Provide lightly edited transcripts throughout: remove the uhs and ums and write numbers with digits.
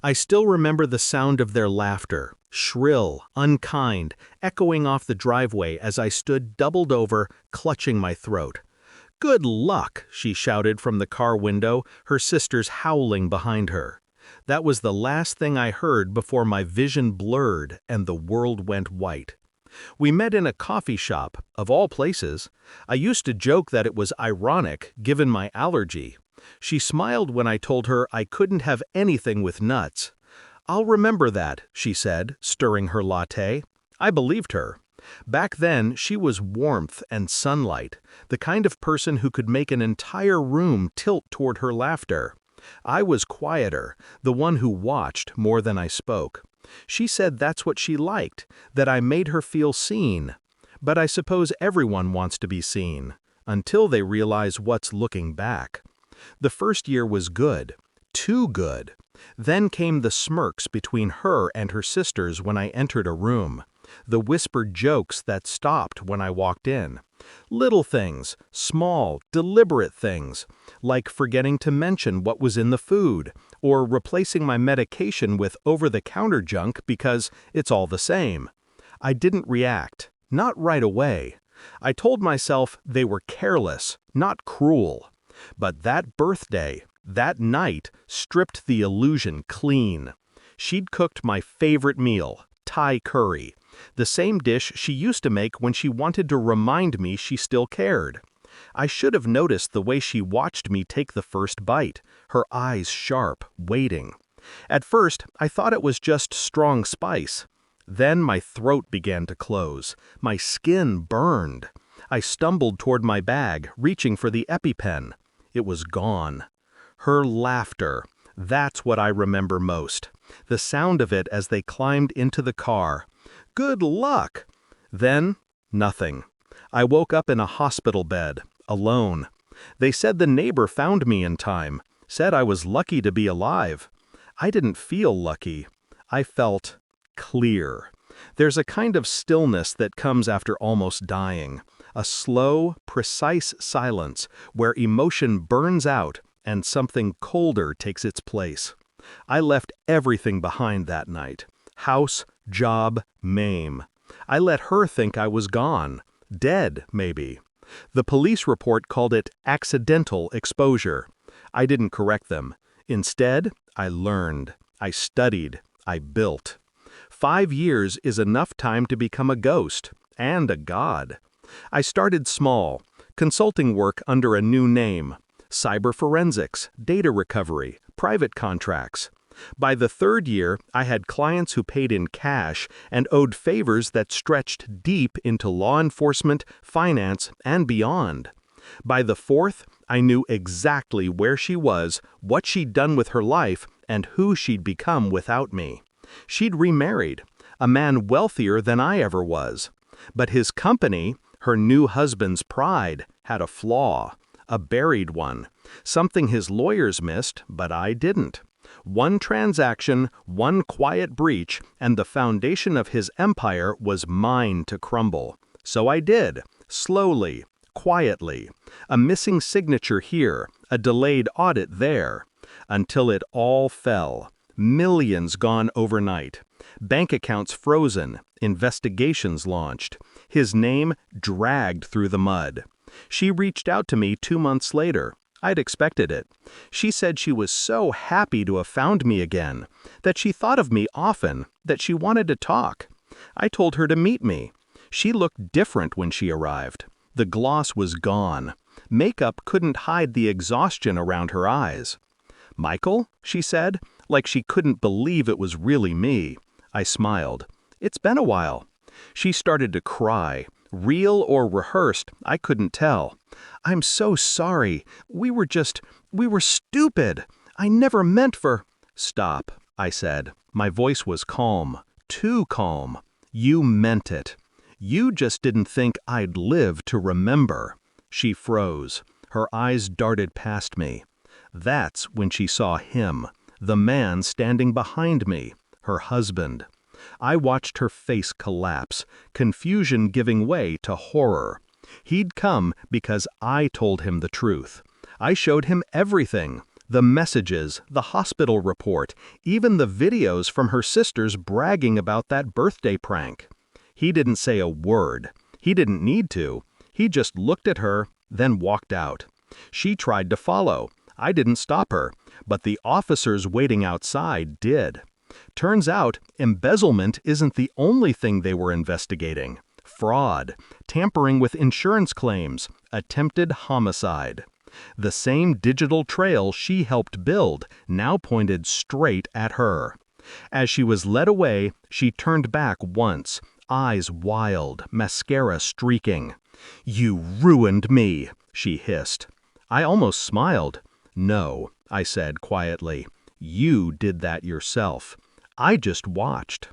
I still remember the sound of their laughter, shrill, unkind, echoing off the driveway as I stood doubled over, clutching my throat. "Good luck," she shouted from the car window, her sisters howling behind her. That was the last thing I heard before my vision blurred and the world went white. We met in a coffee shop, of all places. I used to joke that it was ironic, given my allergy. She smiled when I told her I couldn't have anything with nuts. "I'll remember that," she said, stirring her latte. I believed her. Back then, she was warmth and sunlight, the kind of person who could make an entire room tilt toward her laughter. I was quieter, the one who watched more than I spoke. She said that's what she liked, that I made her feel seen. But I suppose everyone wants to be seen, until they realize what's looking back. The first year was good, too good. Then came the smirks between her and her sisters when I entered a room, the whispered jokes that stopped when I walked in. Little things, small, deliberate things, like forgetting to mention what was in the food, or replacing my medication with over-the-counter junk because it's all the same. I didn't react, not right away. I told myself they were careless, not cruel. But that birthday, that night, stripped the illusion clean. She'd cooked my favorite meal, Thai curry, the same dish she used to make when she wanted to remind me she still cared. I should have noticed the way she watched me take the first bite, her eyes sharp, waiting. At first, I thought it was just strong spice. Then my throat began to close, my skin burned. I stumbled toward my bag, reaching for the EpiPen. It was gone. Her laughter, that's what I remember most. The sound of it as they climbed into the car. Good luck! Then, nothing. I woke up in a hospital bed, alone. They said the neighbor found me in time, said I was lucky to be alive. I didn't feel lucky. I felt clear. There's a kind of stillness that comes after almost dying. A slow, precise silence where emotion burns out and something colder takes its place. I left everything behind that night. House, job, Mame. I let her think I was gone. Dead, maybe. The police report called it accidental exposure. I didn't correct them. Instead, I learned. I studied. I built. 5 years is enough time to become a ghost and a god. I started small, consulting work under a new name, cyber forensics, data recovery, private contracts. By the 3rd year, I had clients who paid in cash and owed favors that stretched deep into law enforcement, finance, and beyond. By the 4th, I knew exactly where she was, what she'd done with her life, and who she'd become without me. She'd remarried, a man wealthier than I ever was. But his company, her new husband's pride, had a flaw, a buried one, something his lawyers missed, but I didn't. One transaction, one quiet breach, and the foundation of his empire was mine to crumble. So I did, slowly, quietly, a missing signature here, a delayed audit there, until it all fell. Millions gone overnight. Bank accounts frozen, investigations launched. His name dragged through the mud. She reached out to me 2 months later. I'd expected it. She said she was so happy to have found me again, that she thought of me often, that she wanted to talk. I told her to meet me. She looked different when she arrived. The gloss was gone. Makeup couldn't hide the exhaustion around her eyes. "Michael?" she said, like she couldn't believe it was really me. I smiled. "It's been a while." She started to cry. Real or rehearsed, I couldn't tell. "I'm so sorry. We were stupid. I never meant for—" "Stop," I said. My voice was calm. Too calm. "You meant it. You just didn't think I'd live to remember." She froze. Her eyes darted past me. That's when she saw him, the man standing behind me, her husband. I watched her face collapse, confusion giving way to horror. He'd come because I told him the truth. I showed him everything, The messages, the hospital report, even the videos from her sisters bragging about that birthday prank. He didn't say a word. He didn't need to. He just looked at her, then walked out. She tried to follow. I didn't stop her, but the officers waiting outside did. Turns out, embezzlement isn't the only thing they were investigating. Fraud, tampering with insurance claims, attempted homicide. The same digital trail she helped build now pointed straight at her. As she was led away, she turned back once, eyes wild, mascara streaking. "You ruined me," she hissed. I almost smiled. "No," I said quietly. "You did that yourself. I just watched."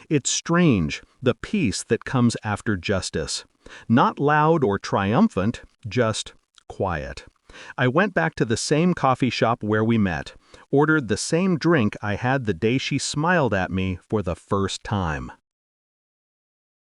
It's strange, the peace that comes after justice. Not loud or triumphant, just quiet. I went back to the same coffee shop where we met, ordered the same drink I had the day she smiled at me for the first time.